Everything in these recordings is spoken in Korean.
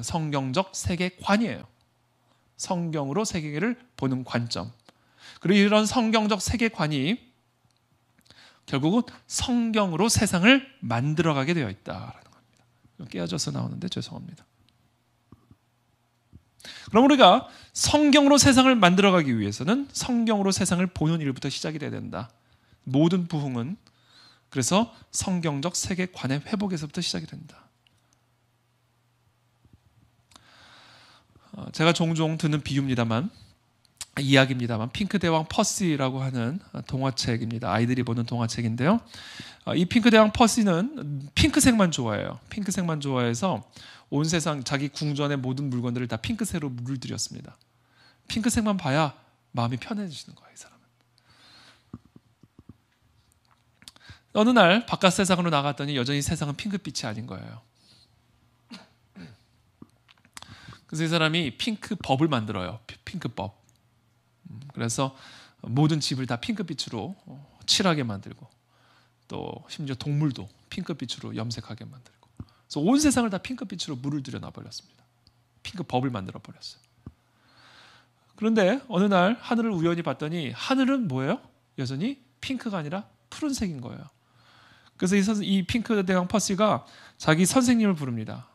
성경적 세계관이에요. 성경으로 세계를 보는 관점. 그리고 이런 성경적 세계관이 결국은 성경으로 세상을 만들어가게 되어 있다라는 겁니다. 깨어져서 나오는데 죄송합니다. 그럼 우리가 성경으로 세상을 만들어가기 위해서는 성경으로 세상을 보는 일부터 시작이 돼야 된다. 모든 부흥은 그래서 성경적 세계관의 회복에서부터 시작이 된다. 제가 종종 듣는 비유입니다만, 이야기입니다만, 핑크대왕 퍼시라고 하는 동화책입니다. 아이들이 보는 동화책인데요. 이 핑크대왕 퍼시는 핑크색만 좋아해요. 핑크색만 좋아해서 온 세상 자기 궁전의 모든 물건들을 다 핑크색으로 물들였습니다. 핑크색만 봐야 마음이 편해지는 거예요, 이 사람은. 어느 날 바깥 세상으로 나갔더니 여전히 세상은 핑크빛이 아닌 거예요. 그래서 이 사람이 핑크법을 만들어요. 핑크법. 그래서 모든 집을 다 핑크빛으로 칠하게 만들고 또 심지어 동물도 핑크빛으로 염색하게 만들고 그래서 온 세상을 다 핑크빛으로 물을 들여 놔버렸습니다. 핑크법을 만들어 버렸어요. 그런데 어느 날 하늘을 우연히 봤더니 하늘은 뭐예요? 여전히 핑크가 아니라 푸른색인 거예요. 그래서 이 핑크대왕 퍼시가 자기 선생님을 부릅니다.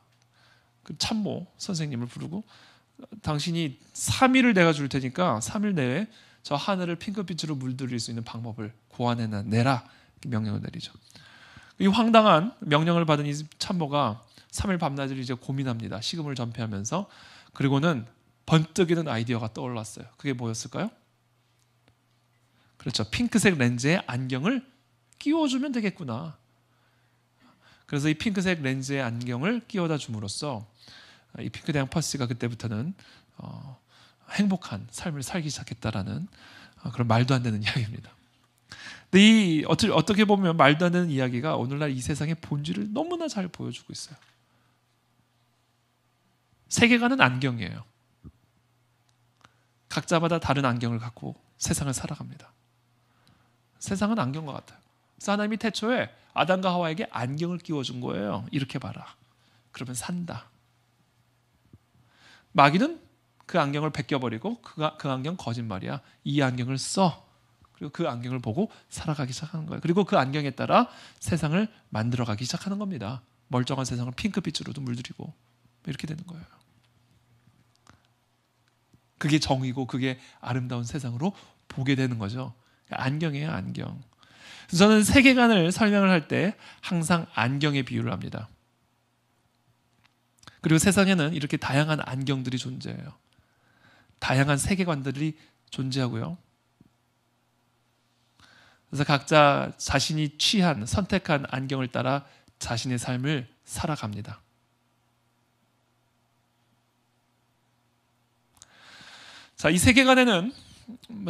그 참모 선생님을 부르고 당신이 3일을 내가 줄 테니까 3일 내에 저 하늘을 핑크빛으로 물들일 수 있는 방법을 고안해내라 명령을 내리죠. 이 황당한 명령을 받은 이 참모가 3일 밤낮을 이제 고민합니다. 식음을 전폐하면서. 그리고는 번뜩이는 아이디어가 떠올랐어요. 그게 뭐였을까요? 그렇죠. 핑크색 렌즈에 안경을 끼워주면 되겠구나. 그래서 이 핑크색 렌즈의 안경을 끼워다 줌으로써 이 핑크대왕 퍼시가 그때부터는 행복한 삶을 살기 시작했다라는 그런 말도 안 되는 이야기입니다. 근데 이 어떻게 보면 말도 안 되는 이야기가 오늘날 이 세상의 본질을 너무나 잘 보여주고 있어요. 세계관은 안경이에요. 각자마다 다른 안경을 갖고 세상을 살아갑니다. 세상은 안경과 같아요. 그래서 하나님이 태초에 아담과 하와에게 안경을 끼워준 거예요. 이렇게 봐라. 그러면 산다. 마귀는 그 안경을 벗겨버리고 그 안경 거짓말이야. 이 안경을 써. 그리고 그 안경을 보고 살아가기 시작하는 거예요. 그리고 그 안경에 따라 세상을 만들어가기 시작하는 겁니다. 멀쩡한 세상을 핑크빛으로도 물들이고 이렇게 되는 거예요. 그게 정의고 그게 아름다운 세상으로 보게 되는 거죠. 안경이에요, 안경. 저는 세계관을 설명을 할 때 항상 안경에 비유를 합니다. 그리고 세상에는 이렇게 다양한 안경들이 존재해요. 다양한 세계관들이 존재하고요. 그래서 각자 자신이 취한, 선택한 안경을 따라 자신의 삶을 살아갑니다. 자, 이 세계관에는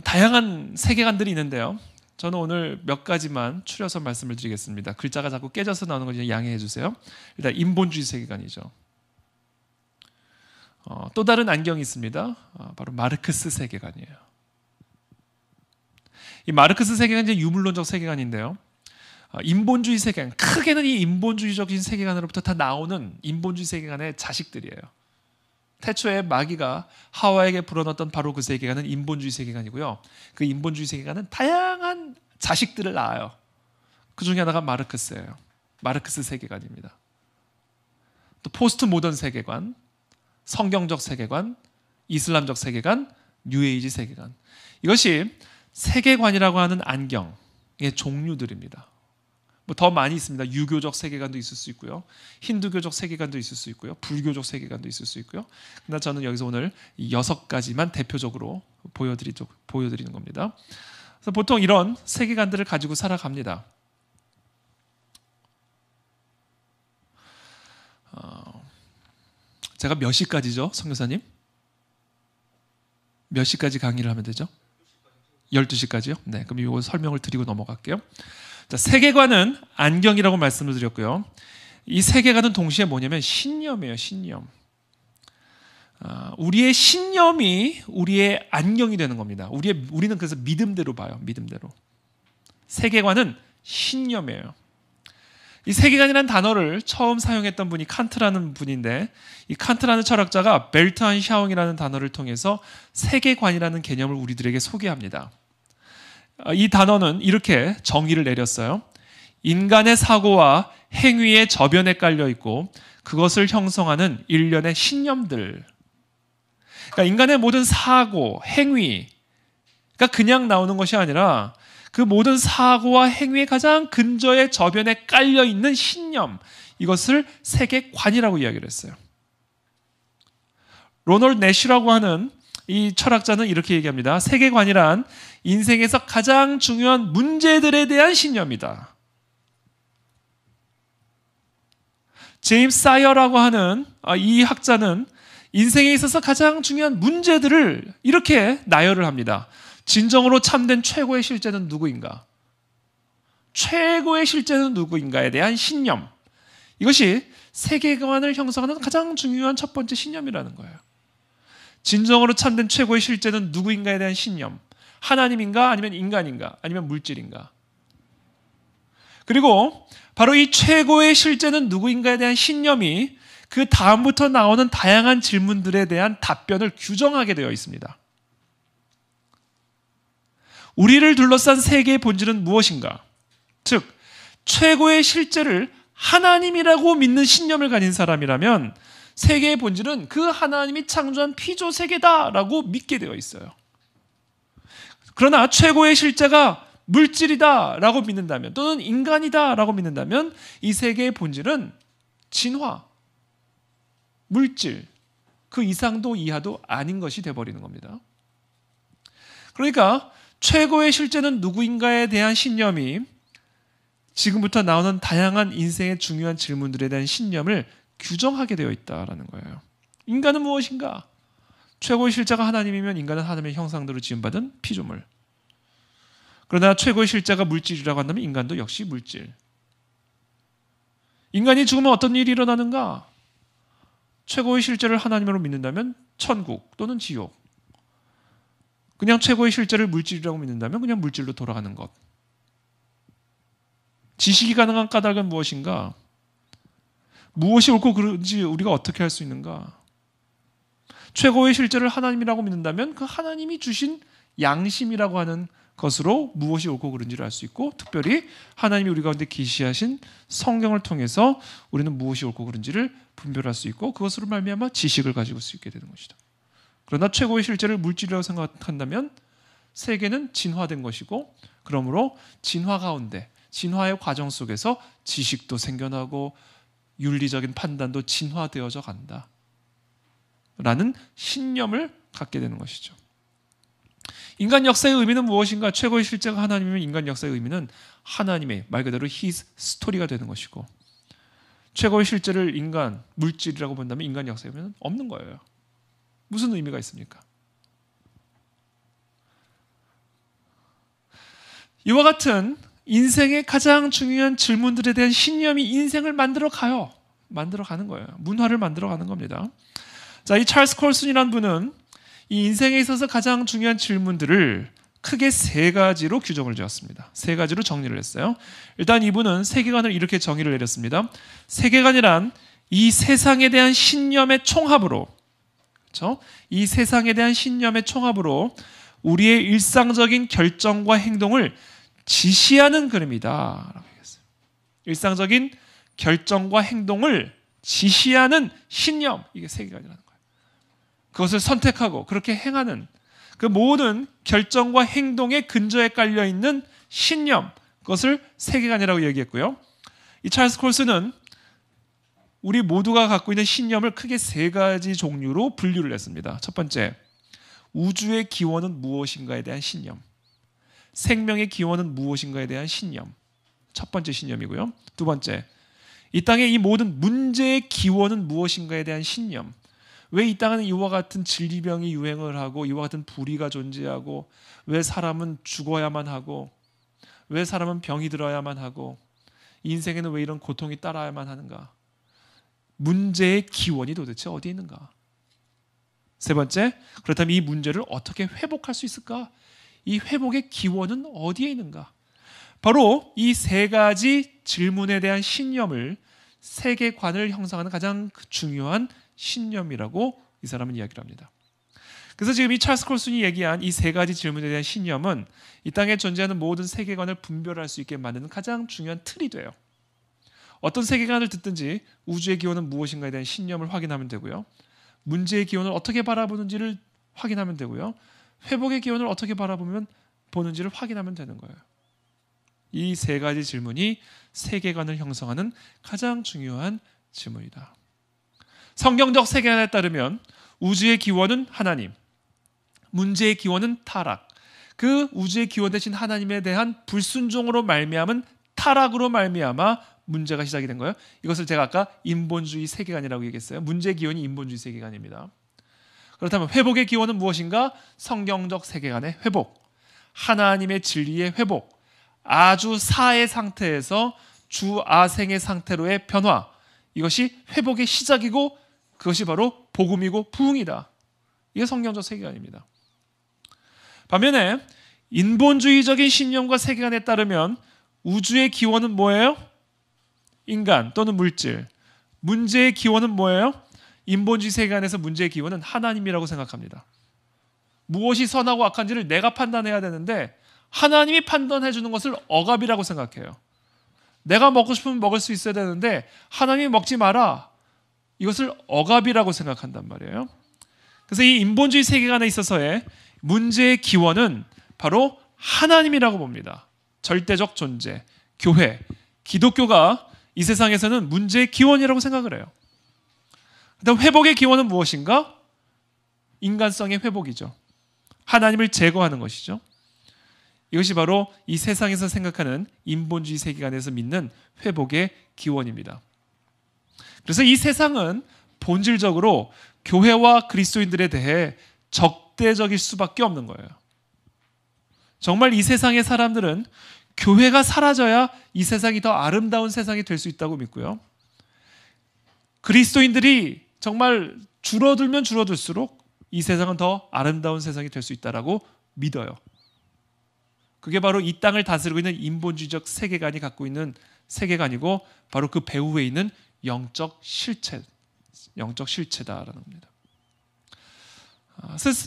다양한 세계관들이 있는데요. 저는 오늘 몇 가지만 추려서 말씀을 드리겠습니다. 글자가 자꾸 깨져서 나오는 걸 양해해 주세요. 일단 인본주의 세계관이죠. 또 다른 안경이 있습니다. 바로 마르크스 세계관이에요. 이 마르크스 세계관은 이제 유물론적 세계관인데요. 인본주의 세계관, 크게는 이 인본주의적인 세계관으로부터 다 나오는 인본주의 세계관의 자식들이에요. 태초에 마귀가 하와에게 불어넣었던 바로 그 세계관은 인본주의 세계관이고요. 그 인본주의 세계관은 다양한 자식들을 낳아요. 그 중에 하나가 마르크스예요. 마르크스 세계관입니다. 또 포스트 모던 세계관, 성경적 세계관, 이슬람적 세계관, 뉴에이지 세계관. 이것이 세계관이라고 하는 안경의 종류들입니다. 뭐 더 많이 있습니다. 유교적 세계관도 있을 수 있고요. 힌두교적 세계관도 있을 수 있고요. 불교적 세계관도 있을 수 있고요. 그러나 저는 여기서 오늘 이 6가지만 대표적으로 보여드리는 겁니다. 그래서 보통 이런 세계관들을 가지고 살아갑니다. 제가 몇 시까지죠, 선교사님? 몇 시까지 강의를 하면 되죠? 12시까지요? 네, 그럼 이거 설명을 드리고 넘어갈게요. 자, 세계관은 안경이라고 말씀을 드렸고요. 이 세계관은 동시에 뭐냐면 신념이에요, 신념. 우리의 신념이 우리의 안경이 되는 겁니다. 우리는 그래서 믿음대로 봐요, 믿음대로. 세계관은 신념이에요. 이 세계관이라는 단어를 처음 사용했던 분이 칸트라는 분인데, 이 칸트라는 철학자가 벨트한샤웅이라는 단어를 통해서 세계관이라는 개념을 우리들에게 소개합니다. 이 단어는 이렇게 정의를 내렸어요. 인간의 사고와 행위의 저변에 깔려 있고 그것을 형성하는 일련의 신념들. 그러니까 인간의 모든 사고, 행위가 그냥 나오는 것이 아니라 그 모든 사고와 행위의 가장 근저의 저변에 깔려 있는 신념, 이것을 세계관이라고 이야기를 했어요. 로널드 내쉬라고 하는 이 철학자는 이렇게 얘기합니다. 세계관이란 인생에서 가장 중요한 문제들에 대한 신념이다. 제임스 사이어라고 하는 이 학자는 인생에 있어서 가장 중요한 문제들을 이렇게 나열을 합니다. 진정으로 참된 최고의 실제는 누구인가? 최고의 실제는 누구인가에 대한 신념. 이것이 세계관을 형성하는 가장 중요한 첫 번째 신념이라는 거예요. 진정으로 참된 최고의 실제는 누구인가에 대한 신념. 하나님인가? 아니면 인간인가? 아니면 물질인가? 그리고 바로 이 최고의 실제는 누구인가에 대한 신념이 그 다음부터 나오는 다양한 질문들에 대한 답변을 규정하게 되어 있습니다. 우리를 둘러싼 세계의 본질은 무엇인가? 즉, 최고의 실제를 하나님이라고 믿는 신념을 가진 사람이라면 세계의 본질은 그 하나님이 창조한 피조 세계다라고 믿게 되어 있어요. 그러나 최고의 실제가 물질이다라고 믿는다면, 또는 인간이다라고 믿는다면 이 세계의 본질은 진화, 물질, 그 이상도 이하도 아닌 것이 되어버리는 겁니다. 그러니까 최고의 실제는 누구인가에 대한 신념이 지금부터 나오는 다양한 인생의 중요한 질문들에 대한 신념을 규정하게 되어 있다는 거예요. 인간은 무엇인가? 최고의 실제가 하나님이면 인간은 하나님의 형상대로 지음받은 피조물. 그러나 최고의 실제가 물질이라고 한다면 인간도 역시 물질. 인간이 죽으면 어떤 일이 일어나는가? 최고의 실제를 하나님으로 믿는다면 천국 또는 지옥. 그냥 최고의 실제를 물질이라고 믿는다면 그냥 물질로 돌아가는 것. 지식이 가능한 까닭은 무엇인가? 무엇이 옳고 그른지 우리가 어떻게 할 수 있는가? 최고의 실제를 하나님이라고 믿는다면 그 하나님이 주신 양심이라고 하는 것으로 무엇이 옳고 그른지를 알 수 있고, 특별히 하나님이 우리 가운데 계시하신 성경을 통해서 우리는 무엇이 옳고 그른지를 분별할 수 있고, 그것으로 말미암아 지식을 가지고 수 있게 되는 것이다. 그러나 최고의 실제를 물질이라고 생각한다면 세계는 진화된 것이고, 그러므로 진화 가운데, 진화의 과정 속에서 지식도 생겨나고 윤리적인 판단도 진화되어져 간다 라는 신념을 갖게 되는 것이죠. 인간 역사의 의미는 무엇인가? 최고의 실제가 하나님이면 인간 역사의 의미는 하나님의 말 그대로 His 스토리가 되는 것이고, 최고의 실제를 인간, 물질이라고 본다면 인간 역사의 의미는 없는 거예요. 무슨 의미가 있습니까? 이와 같은 인생의 가장 중요한 질문들에 대한 신념이 인생을 만들어가요. 만들어가는 거예요. 문화를 만들어가는 겁니다. 자, 이 찰스 콜슨이라는 분은 이 인생에 있어서 가장 중요한 질문들을 크게 세 가지로 규정을 지었습니다. 세 가지로 정리를 했어요. 일단 이분은 세계관을 이렇게 정의를 내렸습니다. 세계관이란 이 세상에 대한 신념의 총합으로, 그렇죠? 이 세상에 대한 신념의 총합으로 우리의 일상적인 결정과 행동을 지시하는 그림이다 라고 얘기했어요. 일상적인 결정과 행동을 지시하는 신념, 이게 세계관이라는 거예요. 그것을 선택하고 그렇게 행하는 그 모든 결정과 행동의 근저에 깔려있는 신념, 그것을 세계관이라고 얘기했고요. 이 찰스 콜슨은 우리 모두가 갖고 있는 신념을 크게 세 가지 종류로 분류를 했습니다. 첫 번째, 우주의 기원은 무엇인가에 대한 신념. 생명의 기원은 무엇인가에 대한 신념. 첫 번째 신념이고요. 두 번째, 이 땅의 이 모든 문제의 기원은 무엇인가에 대한 신념. 왜 이 땅은 이와 같은 질병이 유행을 하고 이와 같은 불의가 존재하고, 왜 사람은 죽어야만 하고, 왜 사람은 병이 들어야만 하고, 인생에는 왜 이런 고통이 따라야만 하는가. 문제의 기원이 도대체 어디에 있는가. 세 번째, 그렇다면 이 문제를 어떻게 회복할 수 있을까? 이 회복의 기원은 어디에 있는가? 바로 이 세 가지 질문에 대한 신념을, 세계관을 형성하는 가장 중요한 신념이라고 이 사람은 이야기를 합니다. 그래서 지금 이 찰스 콜슨이 얘기한 이 세 가지 질문에 대한 신념은 이 땅에 존재하는 모든 세계관을 분별할 수 있게 만드는 가장 중요한 틀이 돼요. 어떤 세계관을 듣든지 우주의 기원은 무엇인가에 대한 신념을 확인하면 되고요. 문제의 기원을 어떻게 바라보는지를 확인하면 되고요. 회복의 기원을 어떻게 보는지를 확인하면 되는 거예요. 이 세 가지 질문이 세계관을 형성하는 가장 중요한 질문이다. 성경적 세계관에 따르면 우주의 기원은 하나님, 문제의 기원은 타락, 그 우주의 기원 대신 하나님에 대한 불순종으로 말미암은 타락으로 말미암아 문제가 시작이 된 거예요. 이것을 제가 아까 인본주의 세계관이라고 얘기했어요. 문제의 기원이 인본주의 세계관입니다. 그렇다면 회복의 기원은 무엇인가? 성경적 세계관의 회복, 하나님의 진리의 회복, 아주 사의 상태에서 주아생의 상태로의 변화, 이것이 회복의 시작이고 그것이 바로 복음이고 부흥이다. 이게 성경적 세계관입니다. 반면에 인본주의적인 신념과 세계관에 따르면 우주의 기원은 뭐예요? 인간 또는 물질. 문제의 기원은 뭐예요? 인본주의 세계관에서 문제의 기원은 하나님이라고 생각합니다. 무엇이 선하고 악한지를 내가 판단해야 되는데 하나님이 판단해 주는 것을 억압이라고 생각해요. 내가 먹고 싶으면 먹을 수 있어야 되는데 하나님이 먹지 마라, 이것을 억압이라고 생각한단 말이에요. 그래서 이 인본주의 세계관에 있어서의 문제의 기원은 바로 하나님이라고 봅니다. 절대적 존재, 교회, 기독교가 이 세상에서는 문제의 기원이라고 생각을 해요. 그다음 회복의 기원은 무엇인가? 인간성의 회복이죠. 하나님을 제거하는 것이죠. 이것이 바로 이 세상에서 생각하는 인본주의 세계관에서 믿는 회복의 기원입니다. 그래서 이 세상은 본질적으로 교회와 그리스도인들에 대해 적대적일 수밖에 없는 거예요. 정말 이 세상의 사람들은 교회가 사라져야 이 세상이 더 아름다운 세상이 될 수 있다고 믿고요. 그리스도인들이 정말 줄어들면 줄어들수록 이 세상은 더 아름다운 세상이 될 수 있다고 믿어요. 그게 바로 이 땅을 다스리고 있는 인본주의적 세계관이 갖고 있는 세계관이고 바로 그 배후에 있는 영적 실체다라는 겁니다.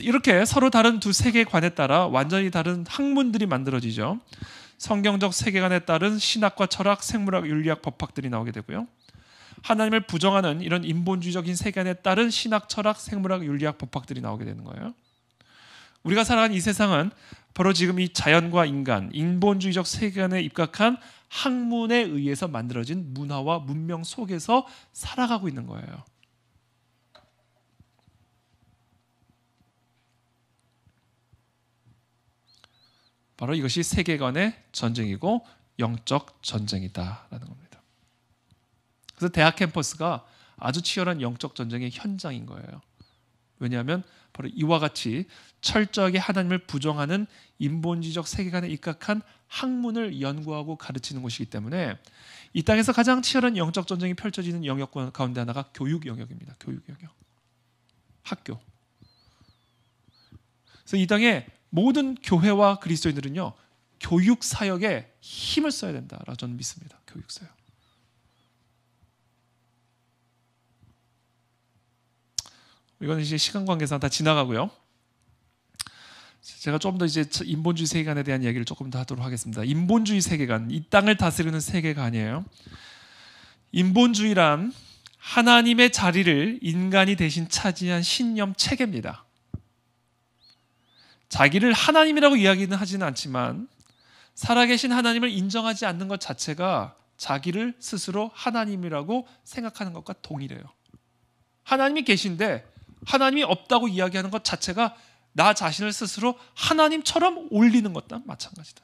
이렇게 서로 다른 두 세계관에 따라 완전히 다른 학문들이 만들어지죠. 성경적 세계관에 따른 신학과 철학, 생물학, 윤리학, 법학들이 나오게 되고요. 하나님을 부정하는 이런 인본주의적인 세계관에 따른 신학, 철학, 생물학, 윤리학, 법학들이 나오게 되는 거예요. 우리가 살아가는 이 세상은 바로 지금 이 자연과 인간, 인본주의적 세계관에 입각한 학문에 의해서 만들어진 문화와 문명 속에서 살아가고 있는 거예요. 바로 이것이 세계관의 전쟁이고 영적 전쟁이다라는 겁니다. 그래서 대학 캠퍼스가 아주 치열한 영적 전쟁의 현장인 거예요. 왜냐하면 바로 이와 같이 철저하게 하나님을 부정하는 인본주의적 세계관에 입각한 학문을 연구하고 가르치는 곳이기 때문에 이 땅에서 가장 치열한 영적 전쟁이 펼쳐지는 영역 가운데 하나가 교육 영역입니다. 교육 영역. 학교. 그래서 이 땅에 모든 교회와 그리스도인들은요, 교육 사역에 힘을 써야 된다라고 저는 믿습니다. 교육 사역. 이건 이제 시간 관계상 다 지나가고요. 제가 좀 더 이제 인본주의 세계관에 대한 이야기를 조금 더 하도록 하겠습니다. 인본주의 세계관, 이 땅을 다스리는 세계관이에요. 인본주의란 하나님의 자리를 인간이 대신 차지한 신념 체계입니다. 자기를 하나님이라고 이야기는 하지는 않지만 살아계신 하나님을 인정하지 않는 것 자체가 자기를 스스로 하나님이라고 생각하는 것과 동일해요. 하나님이 계신데 하나님이 없다고 이야기하는 것 자체가 나 자신을 스스로 하나님처럼 올리는 것과 마찬가지다.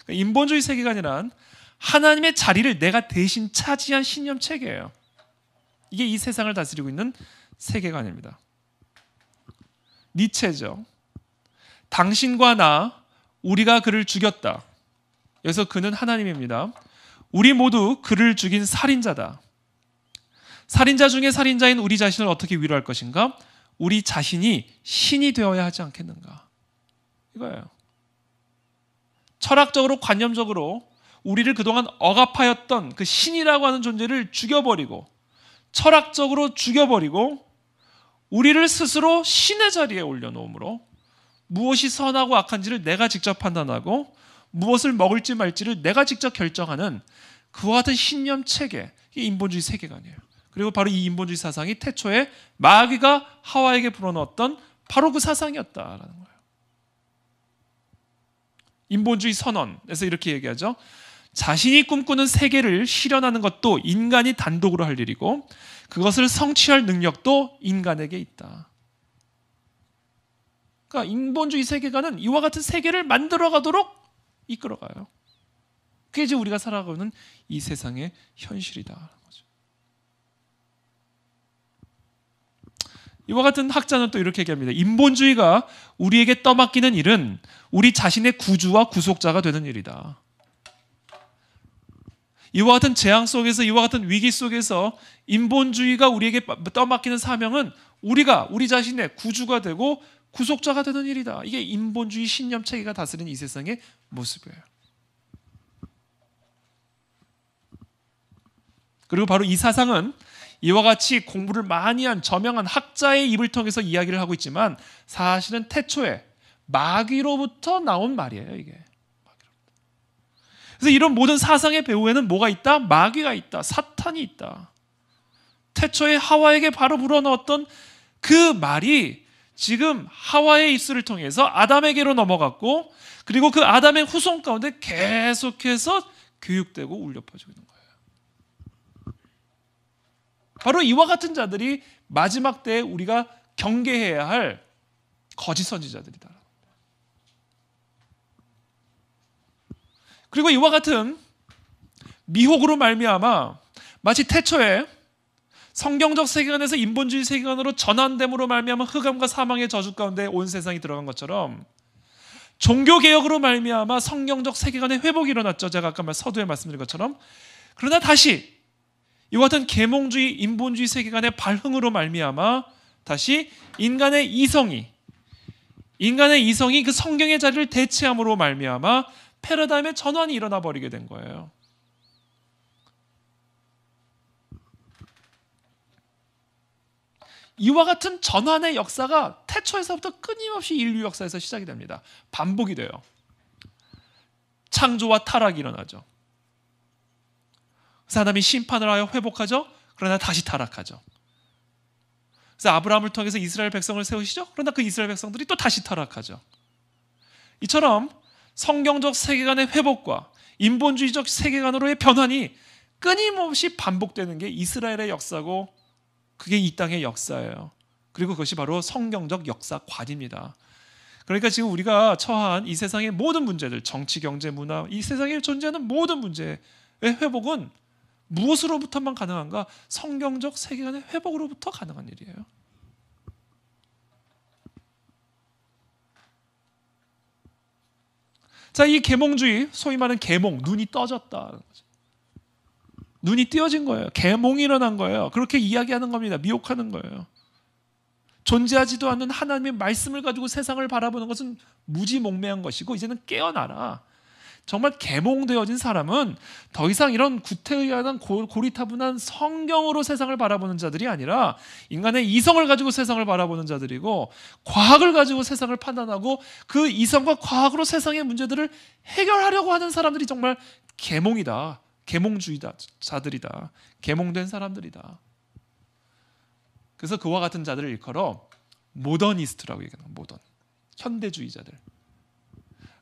그러니까 인본주의 세계관이란 하나님의 자리를 내가 대신 차지한 신념 체계예요. 이게 이 세상을 다스리고 있는 세계관입니다. 니체죠. 당신과 나, 우리가 그를 죽였다. 여기서 그는 하나님입니다. 우리 모두 그를 죽인 살인자다. 살인자 중에 살인자인 우리 자신을 어떻게 위로할 것인가? 우리 자신이 신이 되어야 하지 않겠는가? 이거예요. 철학적으로 관념적으로 우리를 그동안 억압하였던 그 신이라고 하는 존재를 죽여버리고 철학적으로 죽여버리고 우리를 스스로 신의 자리에 올려놓음으로 무엇이 선하고 악한지를 내가 직접 판단하고 무엇을 먹을지 말지를 내가 직접 결정하는 그와 같은 신념 체계, 이 인본주의 세계관이에요. 그리고 바로 이 인본주의 사상이 태초에 마귀가 하와에게 불어넣었던 바로 그 사상이었다라는 거예요. 인본주의 선언에서 이렇게 얘기하죠. 자신이 꿈꾸는 세계를 실현하는 것도 인간이 단독으로 할 일이고 그것을 성취할 능력도 인간에게 있다. 그러니까 인본주의 세계관은 이와 같은 세계를 만들어가도록 이끌어가요. 그게 이제 우리가 살아가는 이 세상의 현실이다. 이와 같은 학자는 또 이렇게 얘기합니다. 인본주의가 우리에게 떠맡기는 일은 우리 자신의 구주와 구속자가 되는 일이다. 이와 같은 재앙 속에서, 이와 같은 위기 속에서 인본주의가 우리에게 떠맡기는 사명은 우리가 우리 자신의 구주가 되고 구속자가 되는 일이다. 이게 인본주의 신념 체계가 다스리는 이 세상의 모습이에요. 그리고 바로 이 사상은 이와 같이 공부를 많이 한 저명한 학자의 입을 통해서 이야기를 하고 있지만 사실은 태초에 마귀로부터 나온 말이에요. 이게. 그래서 이런 모든 사상의 배후에는 뭐가 있다? 마귀가 있다. 사탄이 있다. 태초에 하와에게 바로 불어넣었던 그 말이 지금 하와의 입술을 통해서 아담에게로 넘어갔고 그리고 그 아담의 후손 가운데 계속해서 교육되고 울려 퍼지고 있는 거예요. 바로 이와 같은 자들이 마지막 때에 우리가 경계해야 할 거짓 선지자들이다. 그리고 이와 같은 미혹으로 말미암아 마치 태초에 성경적 세계관에서 인본주의 세계관으로 전환됨으로 말미암아 흑암과 사망의 저주 가운데 온 세상이 들어간 것처럼 종교개혁으로 말미암아 성경적 세계관의 회복이 일어났죠. 제가 아까 서두에 말씀드린 것처럼. 그러나 다시 이와 같은 계몽주의, 인본주의 세계관의 발흥으로 말미암아 다시 인간의 이성이 그 성경의 자리를 대체함으로 말미암아 패러다임의 전환이 일어나 버리게 된 거예요. 이와 같은 전환의 역사가 태초에서부터 끊임없이 인류 역사에서 시작이 됩니다. 반복이 돼요. 창조와 타락이 일어나죠. 그래서 하나님이 심판을 하여 회복하죠. 그러나 다시 타락하죠. 그래서 아브라함을 통해서 이스라엘 백성을 세우시죠. 그러나 그 이스라엘 백성들이 또 다시 타락하죠. 이처럼 성경적 세계관의 회복과 인본주의적 세계관으로의 변환이 끊임없이 반복되는 게 이스라엘의 역사고 그게 이 땅의 역사예요. 그리고 그것이 바로 성경적 역사관입니다. 그러니까 지금 우리가 처한 이 세상의 모든 문제들, 정치, 경제, 문화, 이 세상에 존재하는 모든 문제의 회복은 무엇으로부터만 가능한가? 성경적 세계관의 회복으로부터 가능한 일이에요. 자, 이 계몽주의, 소위 말하는 계몽, 눈이 떠졌다. 눈이 띄어진 거예요. 계몽이 일어난 거예요. 그렇게 이야기하는 겁니다. 미혹하는 거예요. 존재하지도 않는 하나님의 말씀을 가지고 세상을 바라보는 것은 무지몽매한 것이고 이제는 깨어나라. 정말 계몽되어진 사람은 더 이상 이런 구태의연한 고리타분한 성경으로 세상을 바라보는 자들이 아니라 인간의 이성을 가지고 세상을 바라보는 자들이고 과학을 가지고 세상을 판단하고 그 이성과 과학으로 세상의 문제들을 해결하려고 하는 사람들이 정말 계몽이다. 계몽주의자들이다. 계몽된 사람들이다. 그래서 그와 같은 자들을 일컬어 모더니스트라고 얘기하는 모던. 현대주의자들.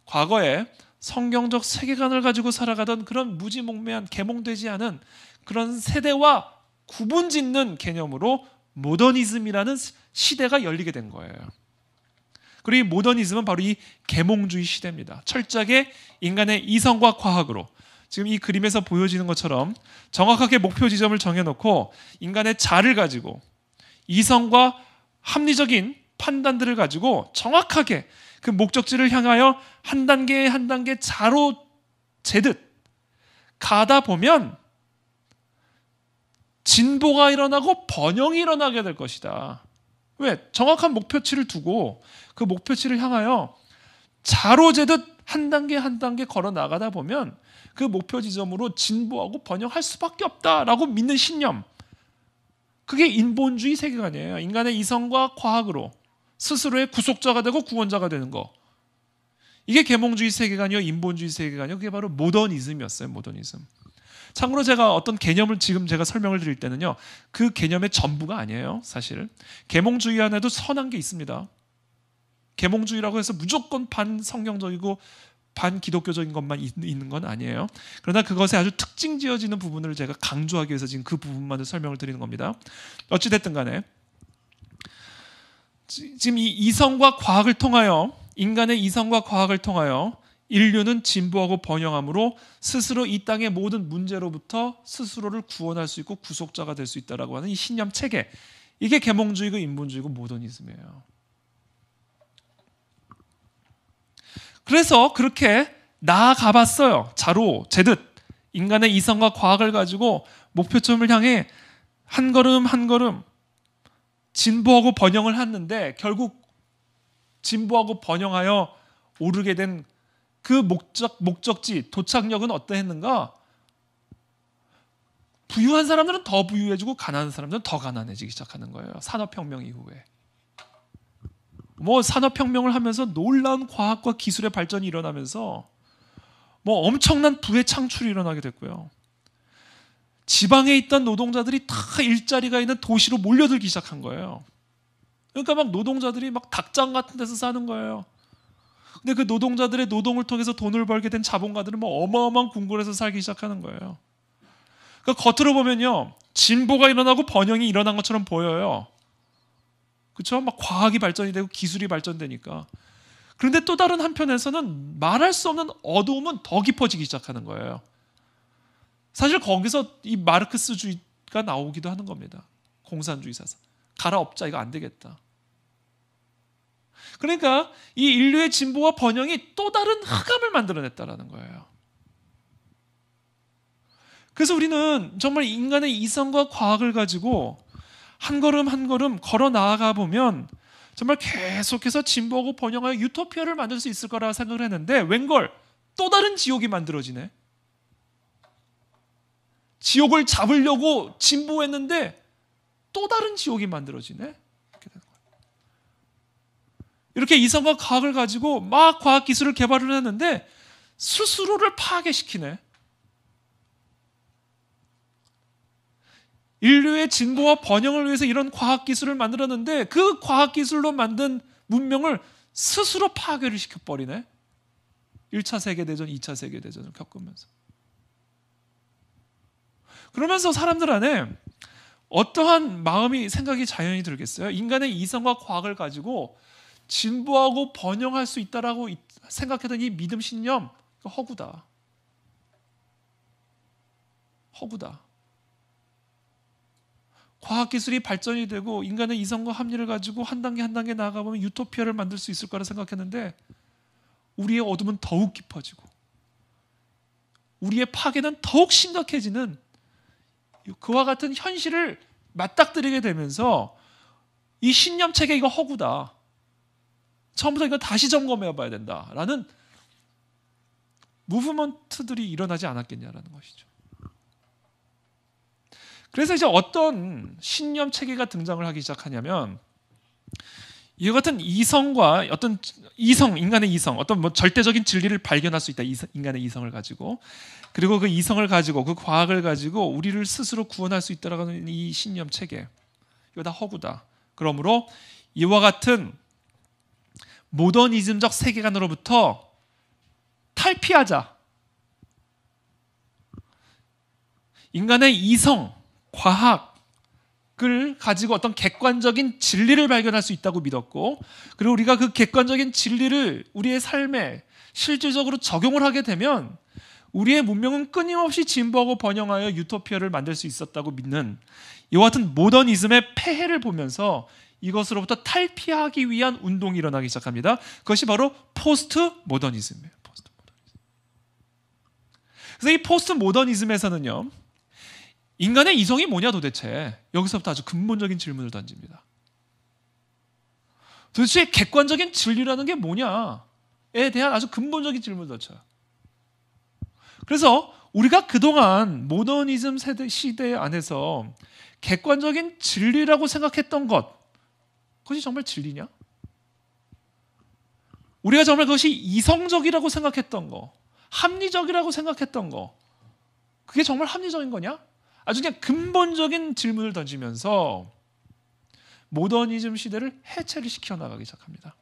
과거에 성경적 세계관을 가지고 살아가던 그런 무지몽매한 계몽되지 않은 그런 세대와 구분짓는 개념으로 모더니즘이라는 시대가 열리게 된 거예요. 그리고 이 모더니즘은 바로 이 계몽주의 시대입니다. 철저하게 인간의 이성과 과학으로 지금 이 그림에서 보여지는 것처럼 정확하게 목표 지점을 정해놓고 인간의 자를 가지고 이성과 합리적인 판단들을 가지고 정확하게 그 목적지를 향하여 한 단계 한 단계 자로 재듯 가다 보면 진보가 일어나고 번영이 일어나게 될 것이다. 왜? 정확한 목표치를 두고 그 목표치를 향하여 자로 재듯 한 단계 한 단계 걸어 나가다 보면 그 목표 지점으로 진보하고 번영할 수밖에 없다라고 믿는 신념, 그게 인본주의 세계관이에요. 인간의 이성과 과학으로 스스로의 구속자가 되고 구원자가 되는 거, 이게 계몽주의 세계관이요, 인본주의 세계관이요. 그게 바로 모더니즘이었어요. 모더니즘. 참고로 제가 어떤 개념을 지금 제가 설명을 드릴 때는요, 그 개념의 전부가 아니에요. 사실 계몽주의 안에도 선한 게 있습니다. 계몽주의라고 해서 무조건 반성경적이고 반기독교적인 것만 있는 건 아니에요. 그러나 그것에 아주 특징 지어지는 부분을 제가 강조하기 위해서 지금 그 부분만을 설명을 드리는 겁니다. 어찌됐든 간에 지금 이 이성과 과학을 통하여, 인간의 이성과 과학을 통하여 인류는 진보하고 번영함으로 스스로 이 땅의 모든 문제로부터 스스로를 구원할 수 있고 구속자가 될 수 있다라고 하는 이 신념 체계, 이게 계몽주의고 인본주의고 모더니즘이에요. 그래서 그렇게 나아가 봤어요. 자로 제듯 인간의 이성과 과학을 가지고 목표점을 향해 한 걸음 한 걸음 진보하고 번영을 했는데, 결국 진보하고 번영하여 오르게 된 그 목적지, 도착역은 어떠했는가? 부유한 사람들은 더 부유해지고 가난한 사람들은 더 가난해지기 시작하는 거예요. 산업혁명 이후에. 산업혁명을 하면서 놀라운 과학과 기술의 발전이 일어나면서 엄청난 부의 창출이 일어나게 됐고요. 지방에 있던 노동자들이 다 일자리가 있는 도시로 몰려들기 시작한 거예요. 그러니까 노동자들이 닭장 같은 데서 사는 거예요. 근데 그 노동자들의 노동을 통해서 돈을 벌게 된 자본가들은 어마어마한 궁궐에서 살기 시작하는 거예요. 그러니까 겉으로 보면요, 진보가 일어나고 번영이 일어난 것처럼 보여요. 그렇죠? 과학이 발전이 되고 기술이 발전되니까. 그런데 또 다른 한편에서는 말할 수 없는 어두움은 더 깊어지기 시작하는 거예요. 사실 거기서 이 마르크스주의가 나오기도 하는 겁니다. 공산주의 사상. 갈아엎자, 이거 안 되겠다. 그러니까 이 인류의 진보와 번영이 또 다른 흑암을 만들어냈다라는 거예요. 그래서 우리는 정말 인간의 이성과 과학을 가지고 한 걸음 한 걸음 걸어 나아가 보면 정말 계속해서 진보하고 번영하여 유토피아를 만들 수 있을 거라 생각을 했는데, 웬걸 또 다른 지옥이 만들어지네. 지옥을 잡으려고 진보했는데 또 다른 지옥이 만들어지네. 이렇게 이성과 과학을 가지고 막 과학기술을 개발을 했는데 스스로를 파괴시키네. 인류의 진보와 번영을 위해서 이런 과학기술을 만들었는데 그 과학기술로 만든 문명을 스스로 파괴를 시켜버리네. 1차 세계대전, 2차 세계대전을 겪으면서. 그러면서 사람들 안에 어떠한 마음이, 생각이 자연히 들겠어요? 인간의 이성과 과학을 가지고 진보하고 번영할 수 있다라고 생각했던 이 믿음 신념, 허구다. 허구다. 과학기술이 발전이 되고 인간의 이성과 합리를 가지고 한 단계 한 단계 나아가보면 유토피아를 만들 수 있을 거라 생각했는데 우리의 어둠은 더욱 깊어지고 우리의 파괴는 더욱 심각해지는 그와 같은 현실을 맞닥뜨리게 되면서 이 신념체계, 이거 허구다. 처음부터 이거 다시 점검해 봐야 된다라는 무브먼트들이 일어나지 않았겠냐라는 것이죠. 그래서 이제 어떤 신념 체계가 등장을 하기 시작하냐면, 이와 같은 이성과 어떤 이성, 인간의 이성, 어떤 절대적인 진리를 발견할 수 있다. 인간의 이성을 가지고, 그리고 그 이성을 가지고 그 과학을 가지고 우리를 스스로 구원할 수 있다라고 하는 이 신념 체계, 이거 다 허구다. 그러므로 이와 같은 모더니즘적 세계관으로부터 탈피하자. 인간의 이성, 과학을 가지고 어떤 객관적인 진리를 발견할 수 있다고 믿었고, 그리고 우리가 그 객관적인 진리를 우리의 삶에 실질적으로 적용을 하게 되면 우리의 문명은 끊임없이 진보하고 번영하여 유토피아를 만들 수 있었다고 믿는 이와 같은 모더니즘의 폐해를 보면서 이것으로부터 탈피하기 위한 운동이 일어나기 시작합니다. 그것이 바로 포스트 모더니즘이에요. 포스트 모더니즘. 그래서 이 포스트 모더니즘에서는요, 인간의 이성이 뭐냐 도대체, 여기서부터 아주 근본적인 질문을 던집니다. 도대체 객관적인 진리라는 게 뭐냐에 대한 아주 근본적인 질문을 던져요. 그래서 우리가 그동안 모더니즘 시대 안에서 객관적인 진리라고 생각했던 그것이 정말 진리냐? 우리가 정말 그것이 이성적이라고 생각했던 합리적이라고 생각했던 그게 정말 합리적인 거냐? 아주 그냥 근본적인 질문을 던지면서 모더니즘 시대를 해체를 시켜나가기 시작합니다.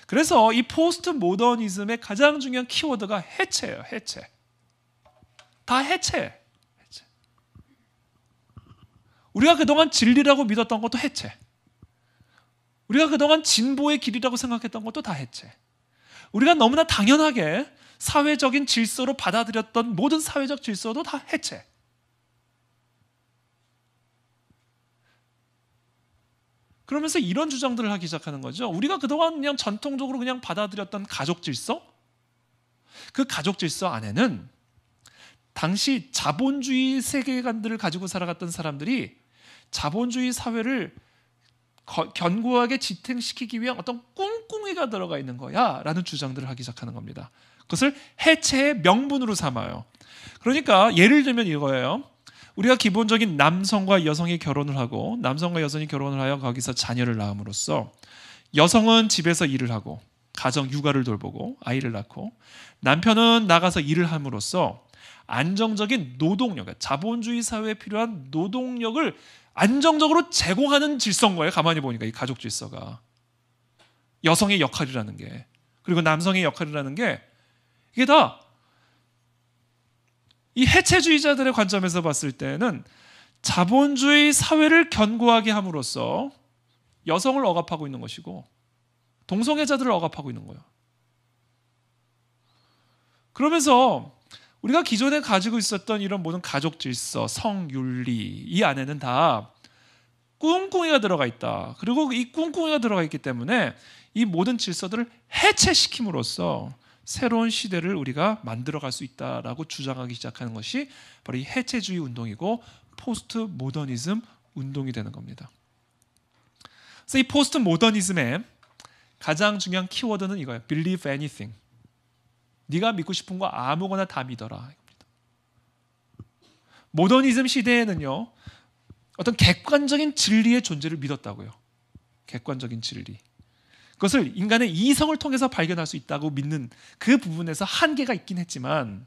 그래서 이 포스트 모더니즘의 가장 중요한 키워드가 해체예요. 해체. 다 해체. 우리가 그동안 진리라고 믿었던 것도 해체. 우리가 그동안 진보의 길이라고 생각했던 것도 다 해체. 우리가 너무나 당연하게 사회적인 질서로 받아들였던 모든 사회적 질서도 다 해체. 그러면서 이런 주장들을 하기 시작하는 거죠. 우리가 그동안 그냥 전통적으로 그냥 받아들였던 가족 질서, 그 가족 질서 안에는 당시 자본주의 세계관들을 가지고 살아갔던 사람들이 자본주의 사회를 견고하게 지탱시키기 위한 어떤 꿍꿍이가 들어가 있는 거야 라는 주장들을 하기 시작하는 겁니다. 그것을 해체의 명분으로 삼아요. 그러니까 예를 들면 이거예요. 우리가 기본적인 남성과 여성이 결혼을 하고 남성과 여성이 결혼을 하여 거기서 자녀를 낳음으로써 여성은 집에서 일을 하고 가정 육아를 돌보고 아이를 낳고 남편은 나가서 일을 함으로써 안정적인 노동력, 자본주의 사회에 필요한 노동력을 안정적으로 제공하는 질서인 거예요. 가만히 보니까 이 가족 질서가 여성의 역할이라는 게, 그리고 남성의 역할이라는 게, 이게 다 이 해체주의자들의 관점에서 봤을 때는 자본주의 사회를 견고하게 함으로써 여성을 억압하고 있는 것이고 동성애자들을 억압하고 있는 거예요. 그러면서 우리가 기존에 가지고 있었던 이런 모든 가족 질서, 성윤리 이 안에는 다 꿍꿍이가 들어가 있다. 그리고 이 꿍꿍이가 들어가 있기 때문에 이 모든 질서들을 해체시킴으로써 새로운 시대를 우리가 만들어갈 수 있다라고 주장하기 시작하는 것이 바로 이 해체주의 운동이고 포스트 모더니즘 운동이 되는 겁니다. 그래서 이 포스트 모더니즘의 가장 중요한 키워드는 이거예요. Believe anything. 네가 믿고 싶은 거 아무거나 다 믿어라. 모더니즘 시대에는요, 어떤 객관적인 진리의 존재를 믿었다고요. 객관적인 진리. 그것을 인간의 이성을 통해서 발견할 수 있다고 믿는 그 부분에서 한계가 있긴 했지만,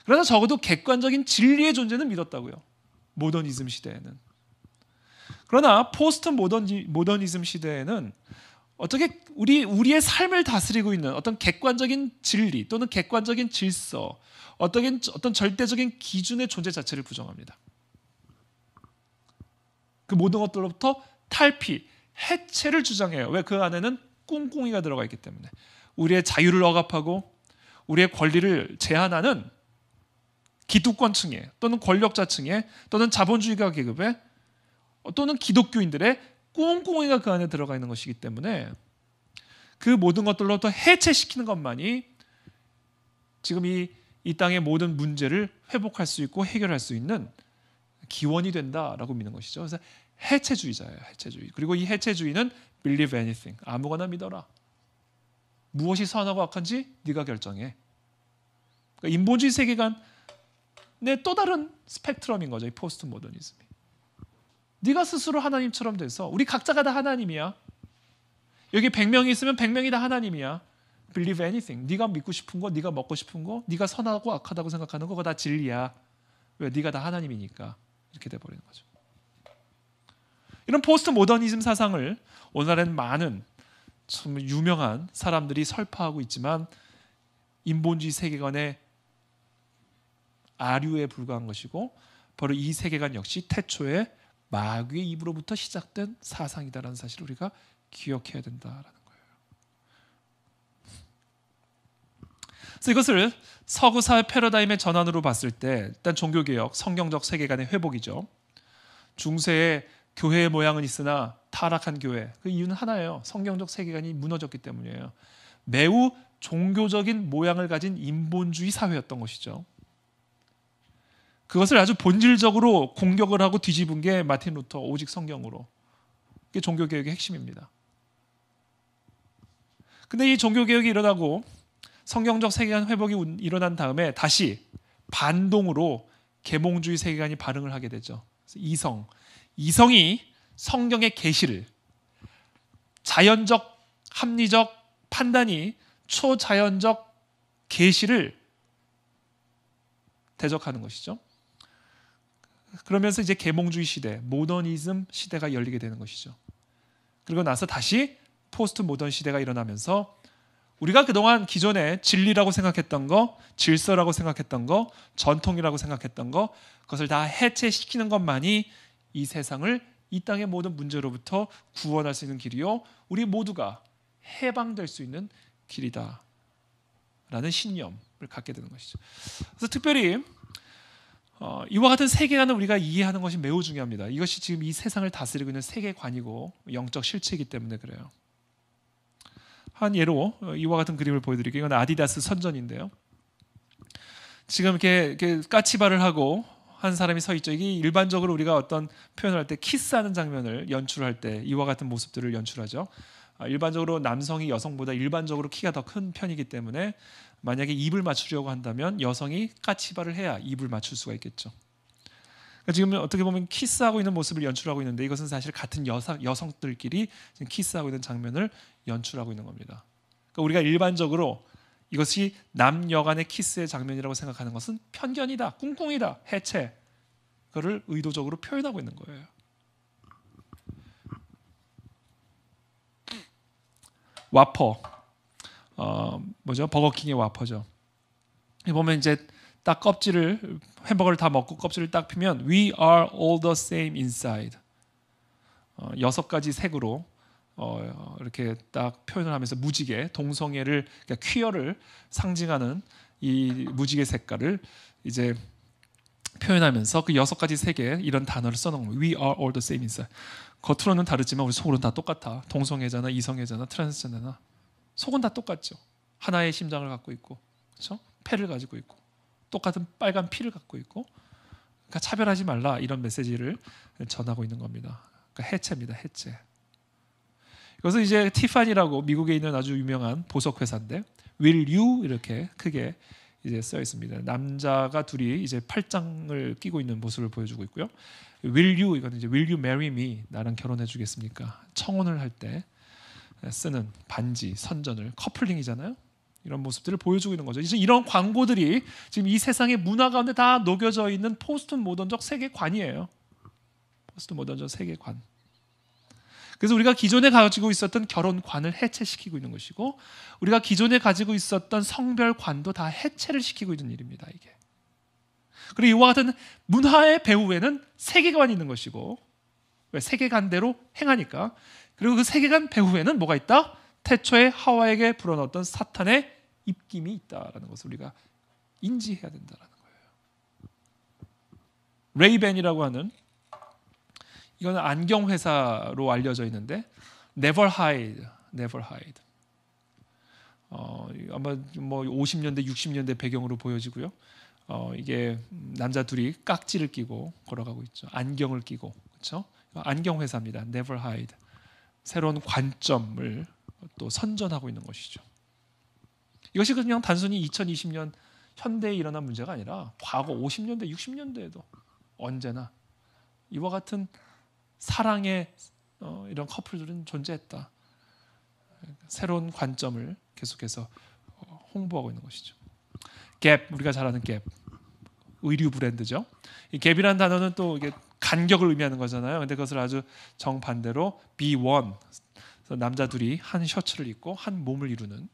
그러나 적어도 객관적인 진리의 존재는 믿었다고요. 모더니즘 시대에는. 그러나 포스트 모더니즘 시대에는 어떻게 우리의 삶을 다스리고 있는 어떤 객관적인 진리 또는 객관적인 질서, 어떤 절대적인 기준의 존재 자체를 부정합니다. 그 모든 것들로부터 탈피, 해체를 주장해요. 왜? 그 안에는 꿍꿍이가 들어가 있기 때문에. 우리의 자유를 억압하고 우리의 권리를 제한하는 기득권층에 또는 권력자층에 또는 자본주의가 계급에 또는 기독교인들의 꿍꿍이가 그 안에 들어가 있는 것이기 때문에 그 모든 것들로부터 해체시키는 것만이 지금 이 땅의 모든 문제를 회복할 수 있고 해결할 수 있는 기원이 된다라고 믿는 것이죠. 그래서 해체주의자예요. 해체주의. 그리고 이 해체주의는 believe anything. 아무거나 믿어라. 무엇이 선하고 악한지 네가 결정해. 그러니까 인본주의 세계관의 또 다른 스펙트럼인 거죠. 이 포스트 모더니즘이. 네가 스스로 하나님처럼 돼서 우리 각자가 다 하나님이야. 여기 100명이 있으면 100명이 다 하나님이야. Believe anything. 네가 믿고 싶은 거, 네가 먹고 싶은 거, 네가 선하고 악하다고 생각하는 거, 그거 다 진리야. 왜? 네가 다 하나님이니까. 이렇게 돼버리는 거죠. 이런 포스트 모더니즘 사상을 오늘날엔 많은 참 유명한 사람들이 설파하고 있지만 인본주의 세계관의 아류에 불과한 것이고 바로 이 세계관 역시 태초에 마귀의 입으로부터 시작된 사상이다라는 사실을 우리가 기억해야 된다라는 거예요. 그래서 이것을 서구 사회 패러다임의 전환으로 봤을 때 일단 종교개혁, 성경적 세계관의 회복이죠. 중세의 교회의 모양은 있으나 타락한 교회. 그 이유는 하나예요. 성경적 세계관이 무너졌기 때문이에요. 매우 종교적인 모양을 가진 인본주의 사회였던 것이죠. 그것을 아주 본질적으로 공격을 하고 뒤집은 게 마틴 루터 오직 성경으로. 그게 종교개혁의 핵심입니다. 근데 이 종교개혁이 일어나고 성경적 세계관 회복이 일어난 다음에 다시 반동으로 계몽주의 세계관이 반응을 하게 되죠. 이성이 성경의 계시를 자연적 합리적 판단이 초자연적 계시를 대적하는 것이죠. 그러면서 이제 계몽주의 시대, 모더니즘 시대가 열리게 되는 것이죠. 그리고 나서 다시 포스트 모던 시대가 일어나면서 우리가 그동안 기존에 진리라고 생각했던 거, 질서라고 생각했던 거, 전통이라고 생각했던 거, 그것을 다 해체시키는 것만이 이 세상을 이 땅의 모든 문제로부터 구원할 수 있는 길이요, 우리 모두가 해방될 수 있는 길이다 라는 신념을 갖게 되는 것이죠. 그래서 특별히 이와 같은 세계관을 우리가 이해하는 것이 매우 중요합니다. 이것이 지금 이 세상을 다스리고 있는 세계관이고 영적 실체이기 때문에 그래요. 한 예로 이와 같은 그림을 보여드릴게요. 이건 아디다스 선전인데요. 지금 이렇게 까치발을 하고 한 사람이 서 있죠. 이게 일반적으로 우리가 어떤 표현을 할 때 키스하는 장면을 연출할 때 이와 같은 모습들을 연출하죠. 일반적으로 남성이 여성보다 일반적으로 키가 더 큰 편이기 때문에 만약에 입을 맞추려고 한다면 여성이 까치발을 해야 입을 맞출 수가 있겠죠. 그러니까 지금 어떻게 보면 키스하고 있는 모습을 연출하고 있는데 이것은 사실 같은 여성들끼리 지금 키스하고 있는 장면을 연출하고 있는 겁니다. 그러니까 우리가 일반적으로 이것이 남녀 간의 키스의 장면이라고 생각하는 것은 편견이다, 꿍꿍이다, 해체. 그거를 의도적으로 표현하고 있는 거예요. 와퍼, 뭐죠? 버거킹의 와퍼죠. 보면 이제 딱 껍질을 햄버거를 다 먹고 껍질을 딱 피면 We are all the same inside. 6가지 색으로 이렇게 딱 표현을 하면서 무지개, 동성애를 그러니까 퀴어를 상징하는 이 무지개 색깔을 이제 표현하면서 그 6가지 색에 이런 단어를 써놓은 거예요. We are all the same inside. 겉으로는 다르지만 우리 속으로는 다 똑같아. 동성애자나 이성애자나 트랜스젠더나 속은 다 똑같죠. 하나의 심장을 갖고 있고, 그렇죠? 폐를 가지고 있고, 똑같은 빨간 피를 갖고 있고, 그러니까 차별하지 말라 이런 메시지를 전하고 있는 겁니다. 그러니까 해체입니다. 해체. 이것은 이제 티파니라고 미국에 있는 아주 유명한 보석 회사인데 Will you 이렇게 크게 이제 써 있습니다. 남자가 둘이 이제 팔짱을 끼고 있는 모습을 보여주고 있고요. Will you 이거는 이제 Will you marry me 나랑 결혼해 주겠습니까? 청혼을 할 때 쓰는 반지, 선전을 커플링이잖아요. 이런 모습들을 보여주고 있는 거죠. 이제 이런 광고들이 지금 이 세상의 문화 가운데 다 녹여져 있는 포스트 모던적 세계관이에요. 포스트 모던적 세계관. 그래서 우리가 기존에 가지고 있었던 결혼관을 해체시키고 있는 것이고 우리가 기존에 가지고 있었던 성별관도 다 해체를 시키고 있는 일입니다. 이게. 그리고 이와 같은 문화의 배후에는 세계관이 있는 것이고 왜 세계관대로 행하니까 그리고 그 세계관 배후에는 뭐가 있다? 태초에 하와에게 불어넣었던 사탄의 입김이 있다라는 것을 우리가 인지해야 된다는 거예요. 레이벤이라고 하는 이거는 안경 회사로 알려져 있는데 Never Hide, Never Hide. 아마 뭐 50년대, 60년대 배경으로 보여지고요. 이게 남자 둘이 깍지를 끼고 걸어가고 있죠. 안경을 끼고, 그렇죠? 안경 회사입니다. Never Hide. 새로운 관점을 또 선전하고 있는 것이죠. 이것이 그냥 단순히 2020년 현대에 일어난 문제가 아니라 과거 50년대, 60년대에도 언제나 이와 같은 사랑의 이런 커플들은 존재했다. 새로운 관점을 계속해서 홍보하고 있는 것이죠. 갭, 우리가 잘 아는 갭, 의류 브랜드죠. 이 갭이라는 단어는 또 이게 간격을 의미하는 거잖아요. 근데 그것을 아주 정반대로 B1, 남자 둘이 한 셔츠를 입고 한 몸을 이루는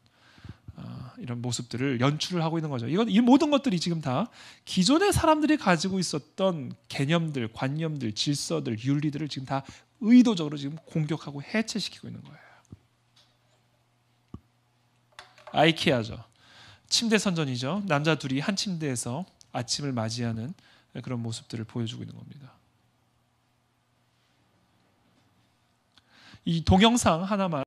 이런 모습들을 연출을 하고 있는 거죠. 이 모든 것들이 지금 다 기존의 사람들이 가지고 있었던 개념들, 관념들, 질서들, 윤리들을 지금 다 의도적으로 지금 공격하고 해체시키고 있는 거예요. 아이케아죠. 침대 선전이죠. 남자 둘이 한 침대에서 아침을 맞이하는 그런 모습들을 보여주고 있는 겁니다. 이 동영상 하나만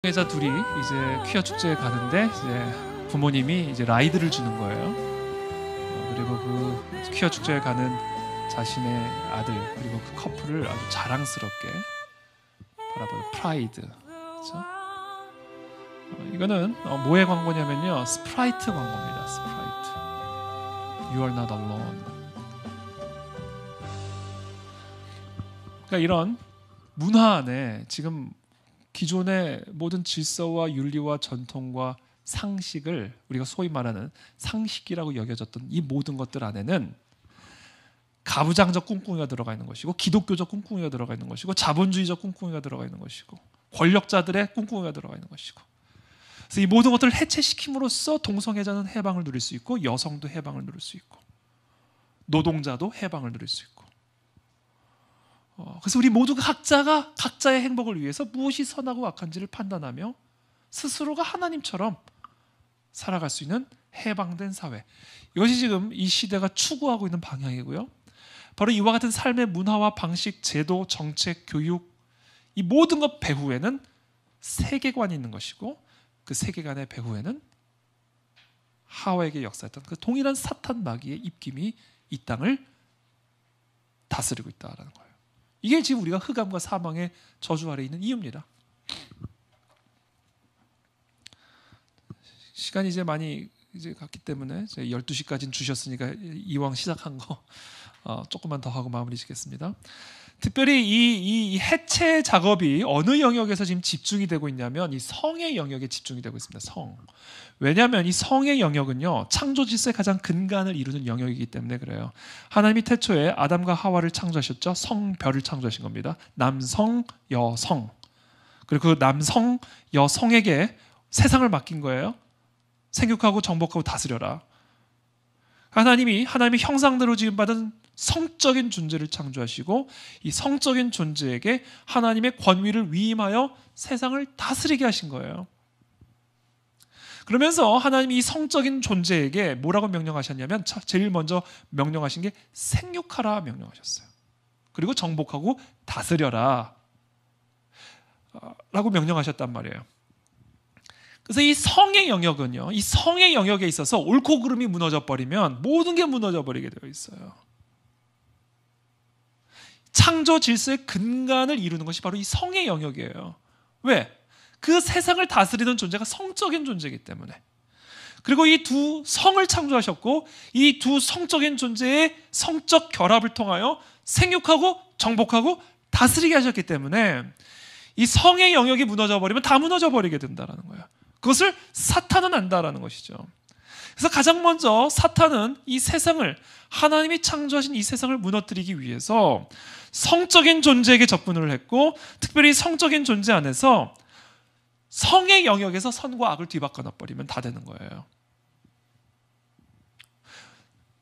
여자 둘이 이제 퀴어 축제에 가는데 이제 부모님이 이제 라이드를 주는 거예요. 그리고 그 퀴어 축제에 가는 자신의 아들 그리고 그 커플을 아주 자랑스럽게 바라보는 프라이드. 그렇죠? 이거는 뭐의 광고냐면요, 스프라이트 광고입니다. 스프라이트. You are not alone. 그러니까 이런 문화 안에 지금 기존의 모든 질서와 윤리와 전통과 상식을 우리가 소위 말하는 상식이라고 여겨졌던 이 모든 것들 안에는 가부장적 꿍꿍이가 들어가 있는 것이고, 기독교적 꿍꿍이가 들어가 있는 것이고, 자본주의적 꿍꿍이가 들어가 있는 것이고, 권력자들의 꿍꿍이가 들어가 있는 것이고, 그래서 이 모든 것들을 해체시킴으로써 동성애자는 해방을 누릴 수 있고, 여성도 해방을 누릴 수 있고, 노동자도 해방을 누릴 수 있고, 그래서 우리 모두가 각자가 각자의 행복을 위해서 무엇이 선하고 악한지를 판단하며 스스로가 하나님처럼 살아갈 수 있는 해방된 사회, 이것이 지금 이 시대가 추구하고 있는 방향이고요. 바로 이와 같은 삶의 문화와 방식, 제도, 정책, 교육, 이 모든 것 배후에는 세계관이 있는 것이고, 그 세계관의 배후에는 하와에게 역사했던 그 동일한 사탄 마귀의 입김이 이 땅을 다스리고 있다는 거예요. 이게 지금 우리가 흑암과 사망의 저주 아래 있는 이유입니다. 시간이 이제 많이 갔기 때문에 12시까지는 주셨으니까 이왕 시작한 거 조금만 더 하고 마무리 짓겠습니다. 특별히 이 해체 작업이 어느 영역에서 지금 집중이 되고 있냐면 이 성의 영역에 집중이 되고 있습니다. 성. 왜냐하면 이 성의 영역은요, 창조 질서의 가장 근간을 이루는 영역이기 때문에 그래요. 하나님이 태초에 아담과 하와를 창조하셨죠. 성별을 창조하신 겁니다. 남성, 여성. 그리고 그 남성, 여성에게 세상을 맡긴 거예요. 생육하고 정복하고 다스려라. 하나님의 형상대로 지금 받은 성적인 존재를 창조하시고, 이 성적인 존재에게 하나님의 권위를 위임하여 세상을 다스리게 하신 거예요. 그러면서 하나님이 이 성적인 존재에게 뭐라고 명령하셨냐면, 제일 먼저 명령하신 게 생육하라 명령하셨어요. 그리고 정복하고 다스려라 라고 명령하셨단 말이에요. 그래서 이 성의 영역은요, 이 성의 영역에 있어서 옳고 그름이 무너져 버리면 모든 게 무너져 버리게 되어 있어요. 창조 질서의 근간을 이루는 것이 바로 이 성의 영역이에요. 왜? 그 세상을 다스리는 존재가 성적인 존재이기 때문에. 그리고 이 두 성을 창조하셨고, 이 두 성적인 존재의 성적 결합을 통하여 생육하고 정복하고 다스리게 하셨기 때문에 이 성의 영역이 무너져 버리면 다 무너져 버리게 된다는 거예요. 그것을 사탄은 안다라는 것이죠. 그래서 가장 먼저 사탄은 이 세상을, 하나님이 창조하신 이 세상을 무너뜨리기 위해서 성적인 존재에게 접근을 했고, 특별히 성적인 존재 안에서 성의 영역에서 선과 악을 뒤바꿔 놔버리면 다 되는 거예요.